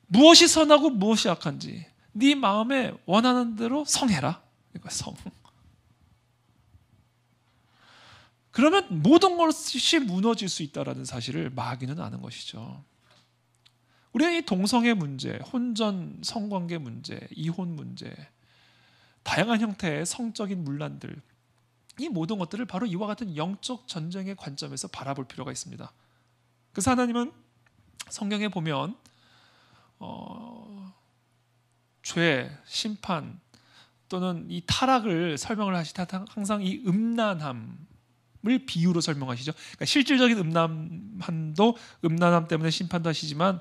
무엇이 선하고 무엇이 악한지 네 마음에 원하는 대로 성해라. 이거 성. 그러면 모든 것이 무너질 수 있다는 사실을 마귀는 아는 것이죠. 우리는 이 동성애 문제, 혼전 성관계 문제, 이혼 문제, 다양한 형태의 성적인 문란들, 이 모든 것들을 바로 이와 같은 영적 전쟁의 관점에서 바라볼 필요가 있습니다. 그래서 하나님은 성경에 보면 죄, 심판 또는 이 타락을 설명을 하실 때 항상 이 음란함 을 비유로 설명하시죠. 그러니까 실질적인 음란함도 음란함 때문에 심판도 하시지만,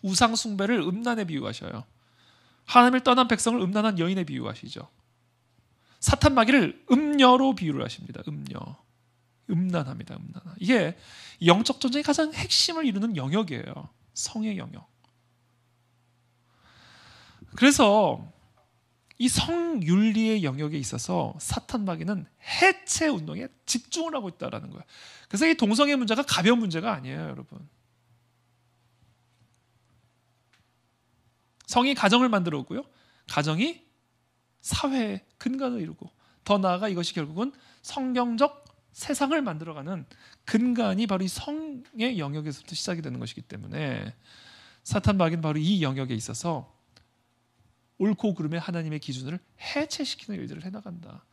우상 숭배를 음란에 비유하셔요. 하나님을 떠난 백성을 음란한 여인에 비유하시죠. 사탄 마귀를 음녀로 비유를 하십니다. 음녀, 음란합니다. 음란함. 이게 영적 전쟁의 가장 핵심을 이루는 영역이에요. 성의 영역. 그래서 이 성윤리의 영역에 있어서 사탄 마귀는 해체 운동에 집중을 하고 있다는 거예요. 그래서 이 동성애 문제가 가벼운 문제가 아니에요, 여러분. 성이 가정을 만들어 오고요, 가정이 사회의 근간을 이루고, 더 나아가 이것이 결국은 성경적 세상을 만들어가는 근간이 바로 이 성의 영역에서부터 시작이 되는 것이기 때문에 사탄 마귀는 바로 이 영역에 있어서 옳고 그름의 하나님의 기준을 해체시키는 일들을 해나간다.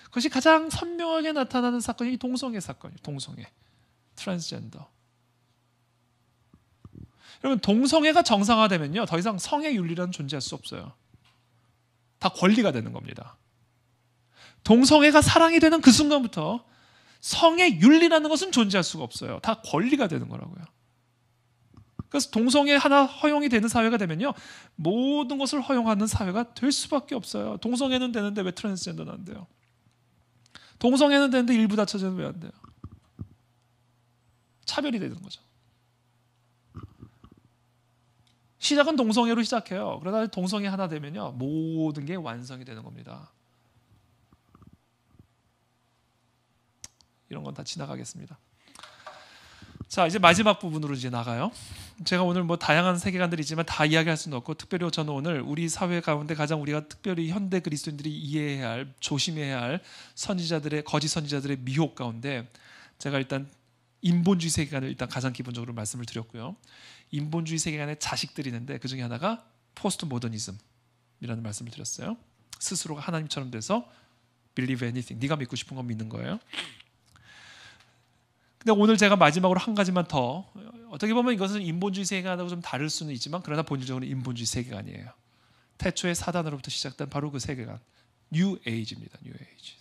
그것이 가장 선명하게 나타나는 사건이 동성애 사건이에요. 동성애, 트랜스젠더. 여러분, 동성애가 정상화되면요, 더 이상 성의 윤리라는 존재할 수 없어요. 다 권리가 되는 겁니다. 동성애가 사랑이 되는 그 순간부터 성의 윤리라는 것은 존재할 수가 없어요. 다 권리가 되는 거라고요. 그래서 동성애 하나 허용이 되는 사회가 되면요, 모든 것을 허용하는 사회가 될 수밖에 없어요. 동성애는 되는데 왜 트랜스젠더는 안 돼요? 동성애는 되는데 일부 다처제는 왜 안 돼요? 차별이 되는 거죠. 시작은 동성애로 시작해요. 그러다 동성애 하나 되면요, 모든 게 완성이 되는 겁니다. 이런 건 다 지나가겠습니다. 자, 이제 마지막 부분으로 이제 나가요. 제가 오늘 뭐 다양한 세계관들이 있지만 다 이야기할 수는 없고, 특별히 저는 오늘 우리 사회 가운데 가장 우리가 특별히 현대 그리스도인들이 이해해야 할, 조심해야 할 선지자들의, 거짓 선지자들의 미혹 가운데 제가 일단 인본주의 세계관을 일단 가장 기본적으로 말씀을 드렸고요. 인본주의 세계관의 자식들이 있는데 그 중에 하나가 포스트 모더니즘이라는 말씀을 드렸어요. 스스로가 하나님처럼 돼서 believe anything, 네가 믿고 싶은 건 믿는 거예요. 근데 오늘 제가 마지막으로 한 가지만 더, 어떻게 보면 이것은 인본주의 세계관하고 좀 다를 수는 있지만 그러나 본질적으로 인본주의 세계관이에요. 태초의 사단으로부터 시작된 바로 그 세계관, 뉴 에이지입니다. 뉴 에이지.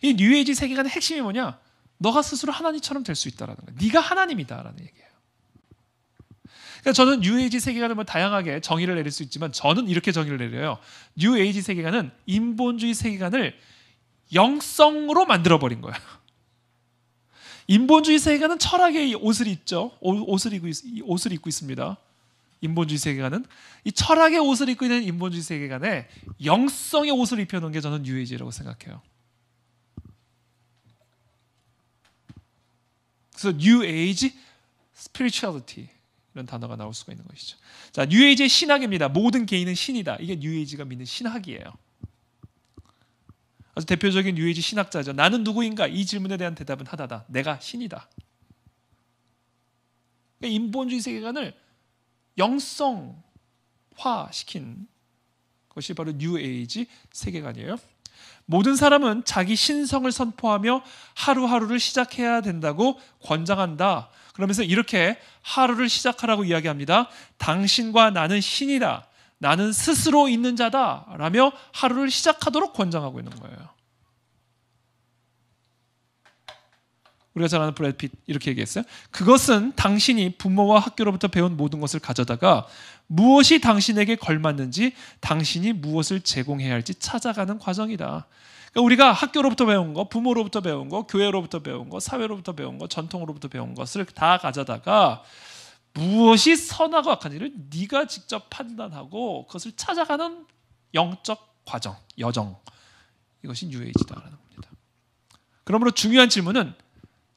이 뉴 에이지 세계관의 핵심이 뭐냐? 너가 스스로 하나님처럼 될 수 있다라는 거예요. 네가 하나님이다라는 얘기예요. 그러니까 저는 뉴 에이지 세계관을 뭐 다양하게 정의를 내릴 수 있지만 저는 이렇게 정의를 내려요. 뉴 에이지 세계관은 인본주의 세계관을 영성으로 만들어버린 거예요. 인본주의 세계관은 철학의 옷을 입죠. 옷을 입고 있습니다. 인본주의 세계관은 이 철학의 옷을 입고 있는 인본주의 세계관에 영성의 옷을 입혀놓은 게 저는 뉴 에이지라고 생각해요. 그래서 뉴 에이지 스피리추얼리티 이런 단어가 나올 수가 있는 것이죠. 자, 뉴 에이지의 신학입니다. 모든 개인은 신이다. 이게 뉴 에이지가 믿는 신학이에요. 아주 대표적인 뉴 에이지 신학자죠. 나는 누구인가? 이 질문에 대한 대답은 하나다. 내가 신이다. 그러니까 인본주의 세계관을 영성화시킨 것이 바로 뉴 에이지 세계관이에요. 모든 사람은 자기 신성을 선포하며 하루하루를 시작해야 된다고 권장한다. 그러면서 이렇게 하루를 시작하라고 이야기합니다. 당신과 나는 신이다. 나는 스스로 있는 자다. 라며 하루를 시작하도록 권장하고 있는 거예요. 우리가 잘 아는 브래드 핏 이렇게 얘기했어요. 그것은 당신이 부모와 학교로부터 배운 모든 것을 가져다가 무엇이 당신에게 걸맞는지, 당신이 무엇을 제공해야 할지 찾아가는 과정이다. 그러니까 우리가 학교로부터 배운 거, 부모로부터 배운 거, 교회로부터 배운 거, 사회로부터 배운 거, 전통으로부터 배운 것을 다 가져다가 무엇이 선하고 악한지를 네가 직접 판단하고 그것을 찾아가는 영적 과정, 여정. 이것이 뉴에이지다라는 겁니다. 그러므로 중요한 질문은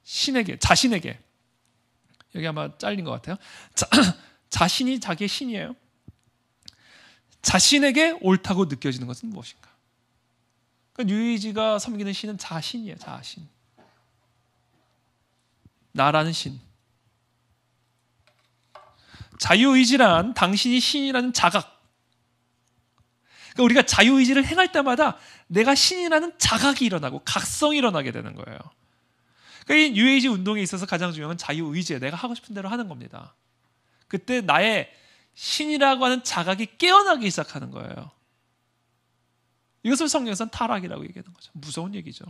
신에게, 자신에게, 여기 아마 잘린 것 같아요. 자신이 자기의 신이에요. 자신에게 옳다고 느껴지는 것은 무엇인가? 그러니까 뉴에이지가 섬기는 신은 자신이에요. 자신. 나라는 신. 자유의지란 당신이 신이라는 자각. 그러니까 우리가 자유의지를 행할 때마다 내가 신이라는 자각이 일어나고 각성이 일어나게 되는 거예요. 그러니까 이 뉴에이지 운동에 있어서 가장 중요한 건 자유의지예요. 내가 하고 싶은 대로 하는 겁니다. 그때 나의 신이라고 하는 자각이 깨어나기 시작하는 거예요. 이것을 성경에서는 타락이라고 얘기하는 거죠. 무서운 얘기죠.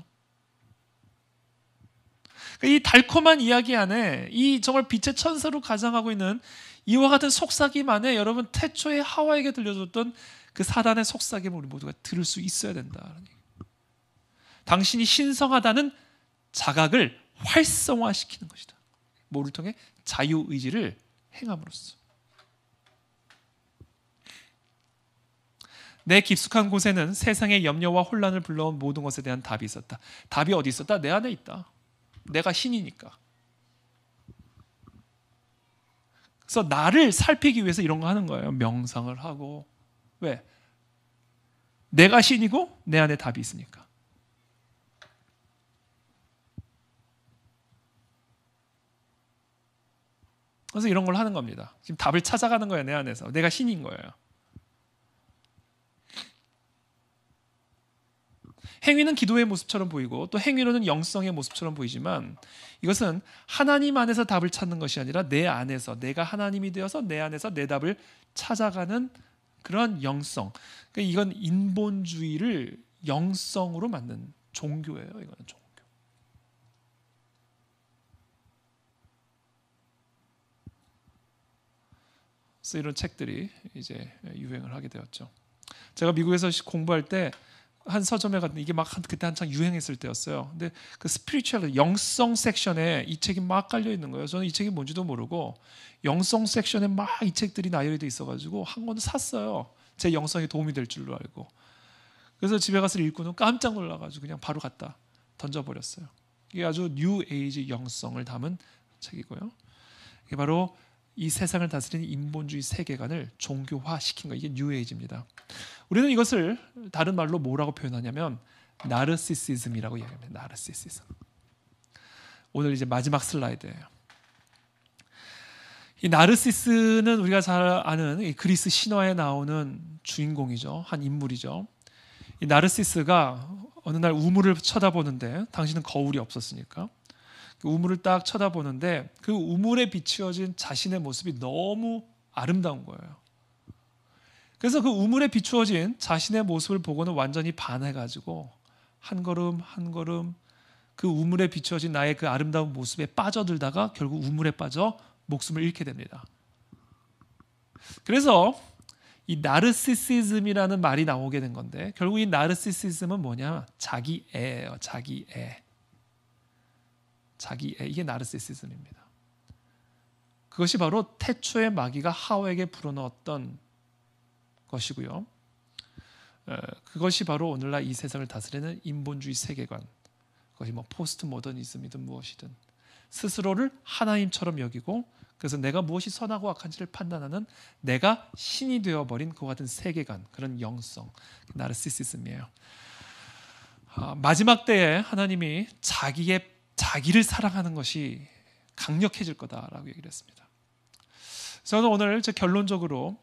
이 달콤한 이야기 안에 이 정말 빛의 천사로 가장하고 있는 이와 같은 속삭임 안에 여러분 태초에 하와에게 들려줬던 그 사단의 속삭임을 우리 모두가 들을 수 있어야 된다. 당신이 신성하다는 자각을 활성화시키는 것이다. 뭐를 통해? 자유의지를 행함으로써. 내 깊숙한 곳에는 세상의 염려와 혼란을 불러온 모든 것에 대한 답이 있었다. 답이 어디 있었다? 내 안에 있다. 내가 신이니까. 그래서 나를 살피기 위해서 이런 거 하는 거예요. 명상을 하고. 왜? 내가 신이고 내 안에 답이 있으니까. 그래서 이런 걸 하는 겁니다. 지금 답을 찾아가는 거예요. 내 안에서. 내가 신인 거예요. 행위는 기도의 모습처럼 보이고 또 행위로는 영성의 모습처럼 보이지만 이것은 하나님 안에서 답을 찾는 것이 아니라 내 안에서 내가 하나님이 되어서 내 안에서 내 답을 찾아가는 그런 영성. 그러니까 이건 인본주의를 영성으로 만든 종교예요. 이거는 종교. 그래서 이런 책들이 이제 유행을 하게 되었죠. 제가 미국에서 공부할 때 한 서점에 갔는데 이게 막 그때 한창 유행했을 때였어요. 근데 그 스피리추얼 영성 섹션에 이 책이 막 깔려 있는 거예요. 저는 이 책이 뭔지도 모르고 영성 섹션에 막 이 책들이 나열이 돼 있어가지고 한 권을 샀어요. 제 영성에 도움이 될 줄로 알고. 그래서 집에 가서 읽고는 깜짝 놀라가지고 그냥 바로 갖다 던져버렸어요. 이게 아주 뉴 에이지 영성을 담은 책이고요. 이게 바로 이 세상을 다스리는 인본주의 세계관을 종교화시킨 거. 이게 뉴 에이지입니다. 우리는 이것을 다른 말로 뭐라고 표현하냐면 나르시시즘이라고 얘기합니다. 나르시시즘. 오늘 이제 마지막 슬라이드예요. 이 나르시스는 우리가 잘 아는 이 그리스 신화에 나오는 주인공이죠. 한 인물이죠. 이 나르시스가 어느 날 우물을 쳐다보는데 당신은 거울이 없었으니까 그 우물을 딱 쳐다보는데 그 우물에 비추어진 자신의 모습이 너무 아름다운 거예요. 그래서 그 우물에 비추어진 자신의 모습을 보고는 완전히 반해가지고 한 걸음 한 걸음 그 우물에 비추어진 나의 그 아름다운 모습에 빠져들다가 결국 우물에 빠져 목숨을 잃게 됩니다. 그래서 이 나르시시즘이라는 말이 나오게 된 건데 결국 이 나르시시즘은 뭐냐? 자기애예요. 자기애. 자기애. 이게 나르시시즘입니다. 그것이 바로 태초의 마귀가 하와에게 불어넣었던 것이고요. 그것이 바로 오늘날 이 세상을 다스리는 인본주의 세계관. 그것이 뭐 포스트 모더니즘이든 무엇이든 스스로를 하나님처럼 여기고 그래서 내가 무엇이 선하고 악한지를 판단하는 내가 신이 되어버린 그와 같은 세계관, 그런 영성, 나르시시즘이에요. 마지막 때에 하나님이 자기를 사랑하는 것이 강력해질 거다라고 얘기를 했습니다. 저는 오늘 결론적으로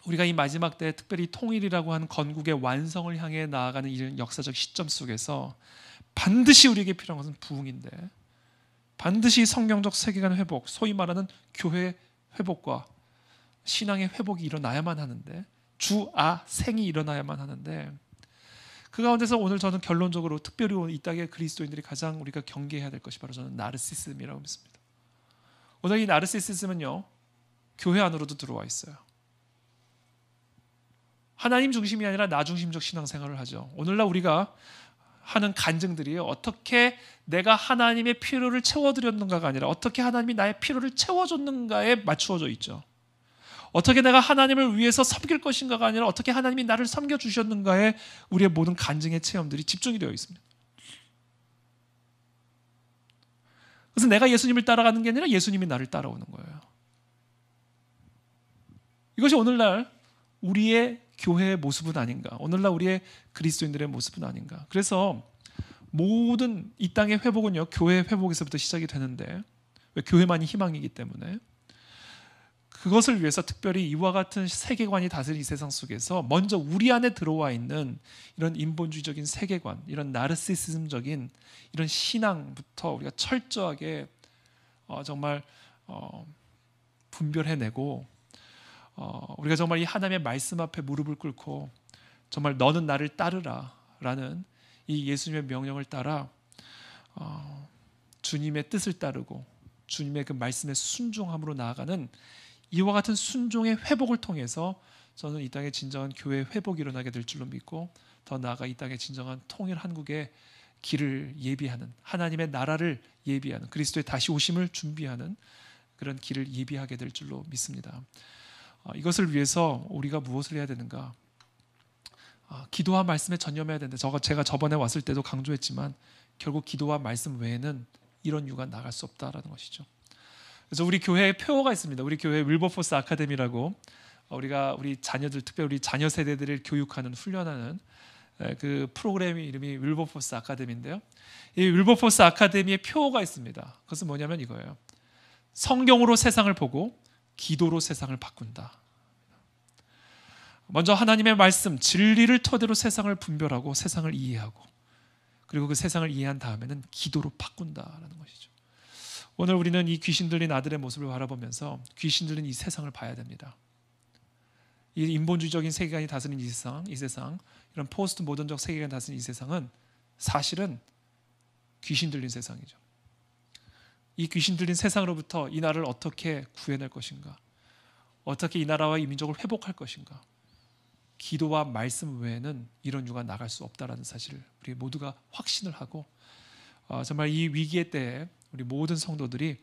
우리가 이 마지막 때 특별히 통일이라고 하는 건국의 완성을 향해 나아가는 이런 역사적 시점 속에서 반드시 우리에게 필요한 것은 부흥인데 반드시 성경적 세계관 회복, 소위 말하는 교회 회복과 신앙의 회복이 일어나야만 하는데 주아생이 일어나야만 하는데 그 가운데서 오늘 저는 결론적으로 특별히 이 땅의 그리스도인들이 가장 우리가 경계해야 될 것이 바로 저는 나르시시즘이라고 믿습니다. 오늘 이 나르시시즘은요 교회 안으로도 들어와 있어요. 하나님 중심이 아니라 나 중심적 신앙생활을 하죠. 오늘날 우리가 하는 간증들이 어떻게 내가 하나님의 필요를 채워드렸는가가 아니라 어떻게 하나님이 나의 필요를 채워줬는가에 맞추어져 있죠. 어떻게 내가 하나님을 위해서 섬길 것인가가 아니라 어떻게 하나님이 나를 섬겨주셨는가에 우리의 모든 간증의 체험들이 집중이 되어 있습니다. 그래서 내가 예수님을 따라가는 게 아니라 예수님이 나를 따라오는 거예요. 이것이 오늘날 우리의 교회의 모습은 아닌가, 오늘날 우리의 그리스도인들의 모습은 아닌가. 그래서 모든 이 땅의 회복은요 교회 회복에서부터 시작이 되는데 왜 교회만이 희망이기 때문에 그것을 위해서 특별히 이와 같은 세계관이 다스린 이 세상 속에서 먼저 우리 안에 들어와 있는 이런 인본주의적인 세계관, 이런 나르시시즘적인 이런 신앙부터 우리가 철저하게 정말 분별해내고 우리가 정말 이 하나님의 말씀 앞에 무릎을 꿇고 정말 너는 나를 따르라 라는 이 예수님의 명령을 따라 주님의 뜻을 따르고 주님의 그 말씀에 순종함으로 나아가는 이와 같은 순종의 회복을 통해서 저는 이 땅에 진정한 교회 회복이 일어나게 될 줄로 믿고 더 나아가 이 땅에 진정한 통일 한국의 길을 예비하는 하나님의 나라를 예비하는 그리스도의 다시 오심을 준비하는 그런 길을 예비하게 될 줄로 믿습니다. 이것을 위해서 우리가 무엇을 해야 되는가? 기도와 말씀에 전념해야 되는데 제가 저번에 왔을 때도 강조했지만 결국 기도와 말씀 외에는 이런 유가 나갈 수 없다라는 것이죠. 그래서 우리 교회에 표어가 있습니다. 우리 교회 윌버포스 아카데미라고 우리 자녀들, 특별히 우리 자녀 세대들을 교육하는 훈련하는 그 프로그램의 이름이 윌버포스 아카데미인데요. 이 윌버포스 아카데미의 표어가 있습니다. 그것은 뭐냐면 이거예요. 성경으로 세상을 보고 기도로 세상을 바꾼다. 먼저 하나님의 말씀, 진리를 토대로 세상을 분별하고 세상을 이해하고, 그리고 그 세상을 이해한 다음에는 기도로 바꾼다라는 것이죠. 오늘 우리는 이 귀신 들린 아들의 모습을 바라보면서 귀신 들린 이 세상을 봐야 됩니다. 이 인본주의적인 세계관이 다스린 이 세상, 이런 포스트 모던적 세계관이 다스린 이 세상은 사실은 귀신 들린 세상이죠. 이 귀신 들린 세상으로부터 이 나라를 어떻게 구해낼 것인가, 어떻게 이 나라와 이 민족을 회복할 것인가, 기도와 말씀 외에는 이런 유가 나갈 수 없다라는 사실을 우리 모두가 확신을 하고, 정말 이 위기의 때에 우리 모든 성도들이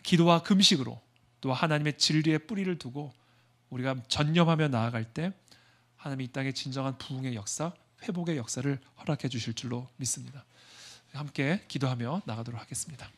기도와 금식으로 또 하나님의 진리의 뿌리를 두고 우리가 전념하며 나아갈 때 하나님이 이 땅에 진정한 부흥의 역사, 회복의 역사를 허락해 주실 줄로 믿습니다. 함께 기도하며 나가도록 하겠습니다.